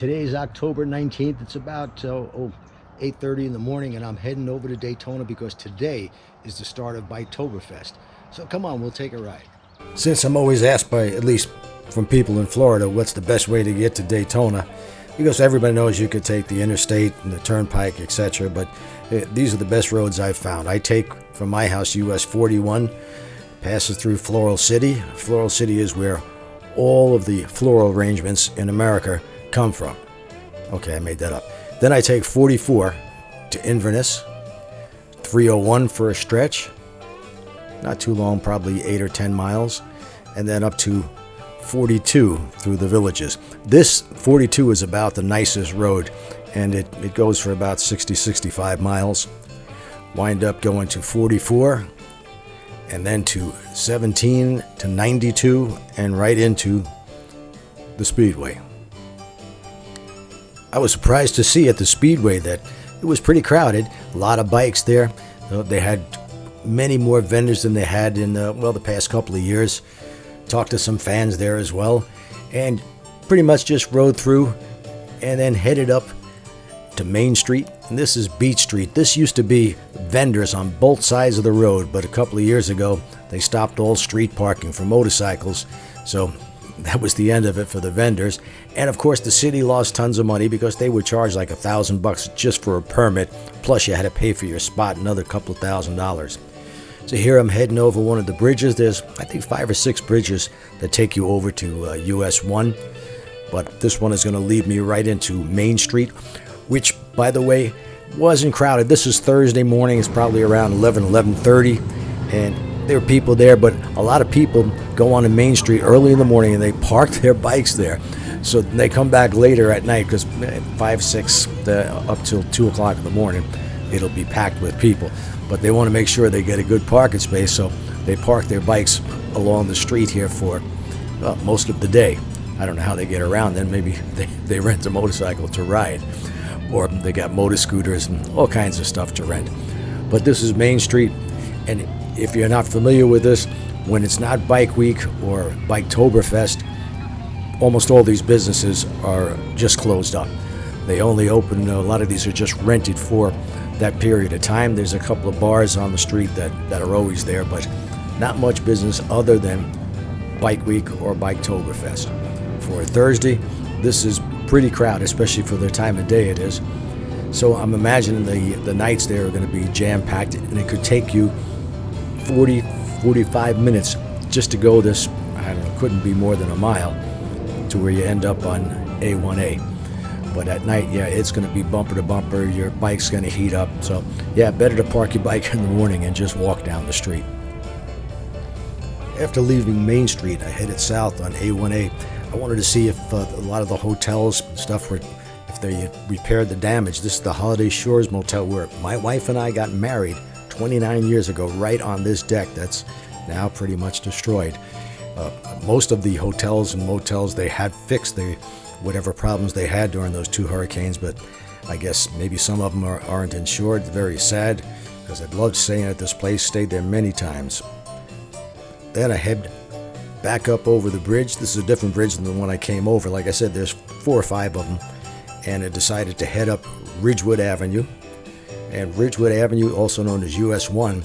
Today is October 19th. It's about 8:30 in the morning, and I'm heading over to Daytona because today is the start of Biketoberfest. So come on, we'll take a ride. Since I'm always asked by, at least from people in Florida, what's the best way to get to Daytona, because everybody knows you could take the interstate and the turnpike, etc., but these are the best roads I've found. I take from my house US 41, passes through Floral City. Floral City is where all of the floral arrangements in America come from. Okay, I made that up. Then I take 44 to Inverness, 301 for a stretch, not too long, probably 8 or 10 miles, and then up to 42 through the villages. This 42 is about the nicest road, and it goes for about 65 miles. Wind up going to 44, and then to 17 to 92, and right into the Speedway. I was surprised to see at the Speedway that it was pretty crowded. A lot of bikes there. They had many more vendors than they had in the past couple of years. Talked to some fans there as well, and pretty much just rode through and then headed up to Main Street. And this is Beach Street. This used to be vendors on both sides of the road, but a couple of years ago they stopped all street parking for motorcycles, so that was the end of it for the vendors. And of course the city lost tons of money because they would charge like $1,000 just for a permit, plus you had to pay for your spot another couple of $1,000s. So here I'm heading over one of the bridges. There's I think 5 or 6 bridges that take you over to US 1, but this one is going to lead me right into Main Street, which by the way wasn't crowded. This is Thursday morning. It's probably around 11:30, and there are people there, but a lot of people go on to Main Street early in the morning and they park their bikes there. So they come back later at night because 5, 6, up till 2 o'clock in the morning, it'll be packed with people. But they want to make sure they get a good parking space, so they park their bikes along the street here for most of the day. I don't know how they get around then. Maybe they rent a motorcycle to ride, or they got motor scooters and all kinds of stuff to rent. But this is Main Street, and if you're not familiar with this, when it's not Bike Week or Biketoberfest, almost all these businesses are just closed up. They only open, a lot of these are just rented for that period of time. There's a couple of bars on the street that are always there, but not much business other than Bike Week or Biketoberfest. For Thursday, this is pretty crowded, especially for the time of day it is. So I'm imagining the nights there are going to be jam-packed, and it could take you 45 minutes just to go this, I don't know, couldn't be more than a mile to where you end up on A1A. But at night, yeah, it's going to be bumper to bumper. Your bike's going to heat up. So yeah, better to park your bike in the morning and just walk down the street. After leaving Main Street, I headed south on A1A. I wanted to see if a lot of the hotels and stuff were, if they had repaired the damage. This is the Holiday Shores Motel where my wife and I got married 29 years ago, right on this deck that's now pretty much destroyed. Most of the hotels and motels, they had fixed whatever problems they had during those 2 hurricanes, but I guess maybe some of them aren't insured. It's very sad, because I'd loved staying at this place, stayed there many times. Then I head back up over the bridge. This is a different bridge than the one I came over. Like I said, there's 4 or 5 of them, and I decided to head up Ridgewood Avenue. And Ridgewood Avenue, also known as US 1,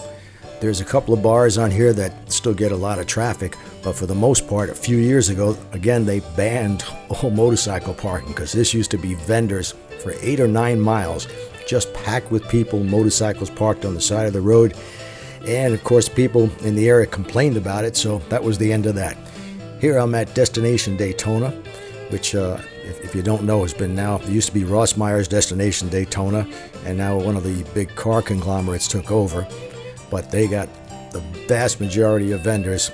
there's a couple of bars on here that still get a lot of traffic, but for the most part, a few years ago, again, they banned all motorcycle parking, because this used to be vendors for 8 or 9 miles, just packed with people, motorcycles parked on the side of the road. And of course, people in the area complained about it, so that was the end of that. Here I'm at Destination Daytona, which, if you don't know, has been now, it used to be Ross Meyer's Destination Daytona, and now one of the big car conglomerates took over. But they got the vast majority of vendors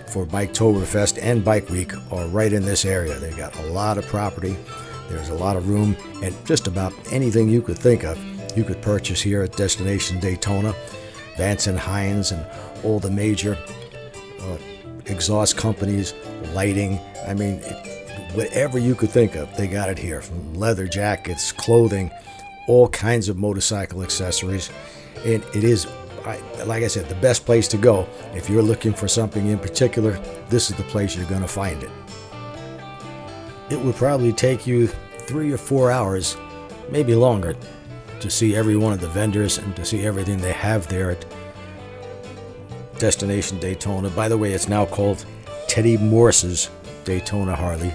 for Biketoberfest and Bike Week are right in this area. They got a lot of property, there's a lot of room, and just about anything you could think of, you could purchase here at Destination Daytona. Vance and Hines and all the major exhaust companies, lighting, I mean, whatever you could think of, they got it here. From leather jackets, clothing, all kinds of motorcycle accessories. And it is, like I said, the best place to go. If you're looking for something in particular, this is the place you're going to find it. It would probably take you 3 or 4 hours, maybe longer, to see every one of the vendors and to see everything they have there at Destination Daytona. By the way, it's now called Teddy Morse's Daytona Harley.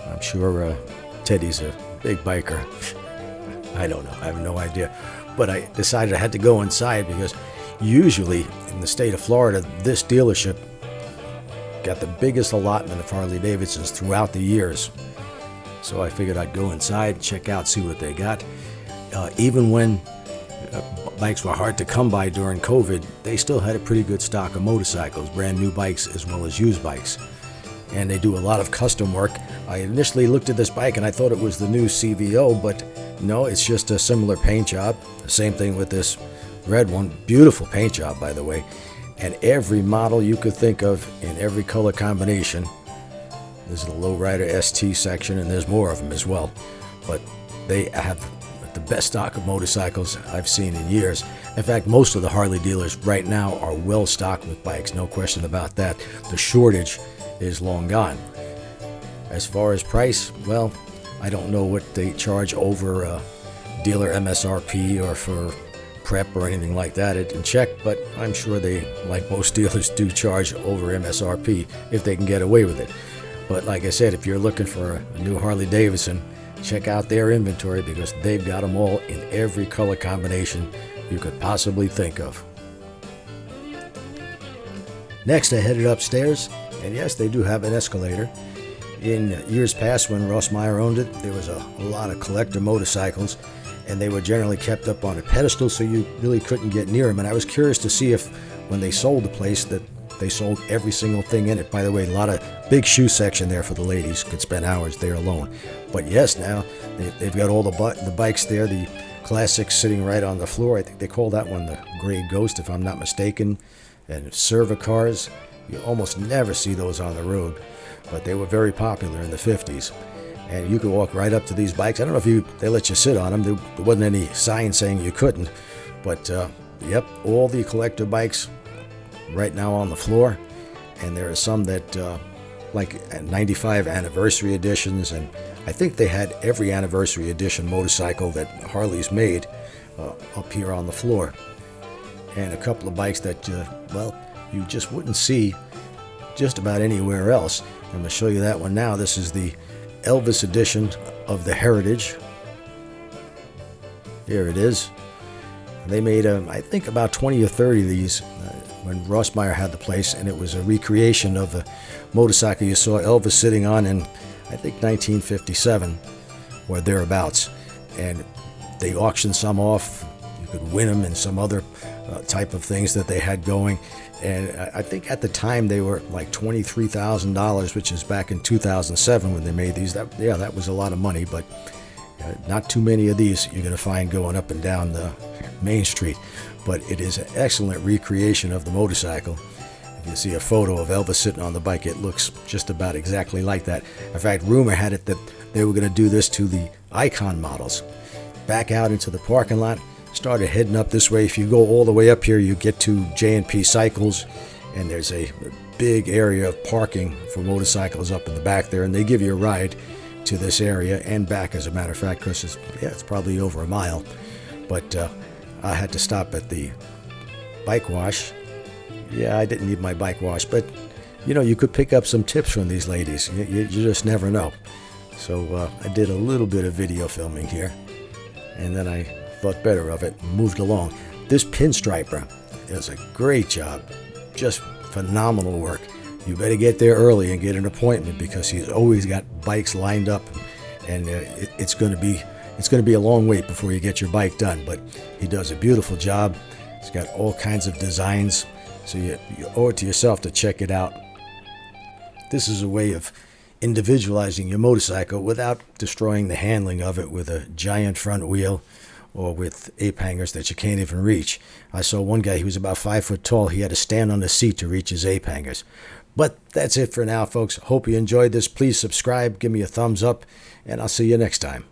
I'm sure Teddy's a big biker. I don't know. I have no idea. But I decided I had to go inside because usually in the state of Florida, this dealership got the biggest allotment of Harley Davidsons throughout the years. So I figured I'd go inside, check out, see what they got. Even when bikes were hard to come by during COVID, they still had a pretty good stock of motorcycles, brand new bikes as well as used bikes. And they do a lot of custom work. I initially looked at this bike and I thought it was the new CVO, but no, it's just a similar paint job. The same thing with this red one. Beautiful paint job, by the way. And every model you could think of in every color combination. This is the Lowrider ST section, and there's more of them as well. But they have the best stock of motorcycles I've seen in years. In fact, most of the Harley dealers right now are well stocked with bikes, no question about that. The shortage is long gone. As far as price, well, I don't know what they charge over dealer MSRP or for prep or anything like that. I didn't check, but I'm sure they, like most dealers, do charge over MSRP if they can get away with it. But like I said, if you're looking for a new Harley Davidson, check out their inventory because they've got them all in every color combination you could possibly think of. Next, I headed upstairs, and yes, they do have an escalator. In years past, when Ross Meyer owned it, there was a lot of collector motorcycles, and they were generally kept up on a pedestal, so you really couldn't get near them. And I was curious to see if, when they sold the place, that they sold every single thing in it. By the way, a lot of big shoe section there for the ladies. Could spend hours there alone. But yes, now they've got all the bikes there. The classics sitting right on the floor. I think they call that one the Gray Ghost, if I'm not mistaken. And Serva cars. You almost never see those on the road, but they were very popular in the 50s. And you could walk right up to these bikes. I don't know if they let you sit on them. There wasn't any sign saying you couldn't. But, yep, all the collector bikes right now on the floor. And there are some that, like 95 anniversary editions. And I think they had every anniversary edition motorcycle that Harley's made up here on the floor. And a couple of bikes that, well, you just wouldn't see just about anywhere else. I'm going to show you that one now. This is the Elvis edition of the Heritage. Here it is. They made, I think, about 20 or 30 of these when Ross Meyer had the place, and it was a recreation of a motorcycle you saw Elvis sitting on in, I think, 1957 or thereabouts. And they auctioned some off. You could win them and some other type of things that they had going. And I think at the time they were like $23,000, which is back in 2007 when they made these. That was a lot of money, but not too many of these you're going to find going up and down the main street. But it is an excellent recreation of the motorcycle. If you see a photo of Elvis sitting on the bike, it looks just about exactly like that. In fact, rumor had it that they were going to do this to the Icon models. Back out into the parking lot, started heading up this way. If you go all the way up here, you get to J&P Cycles, and there's a big area of parking for motorcycles up in the back there, and they give you a ride to this area and back, as a matter of fact, because it's probably over a mile. But I had to stop at the bike wash. Yeah, I didn't need my bike wash, but you could pick up some tips from these ladies. You just never know. So I did a little bit of video filming here, and then I thought better of it and moved along. This pinstriper does a great job. Just phenomenal work. You better get there early and get an appointment because he's always got bikes lined up, and it's going to be a long wait before you get your bike done. But he does a beautiful job. He's got all kinds of designs, so you owe it to yourself to check it out. This is a way of individualizing your motorcycle without destroying the handling of it with a giant front wheel or with ape hangers that you can't even reach. I saw one guy, he was about 5 foot tall. He had to stand on the seat to reach his ape hangers. But that's it for now, folks. Hope you enjoyed this. Please subscribe, give me a thumbs up, and I'll see you next time.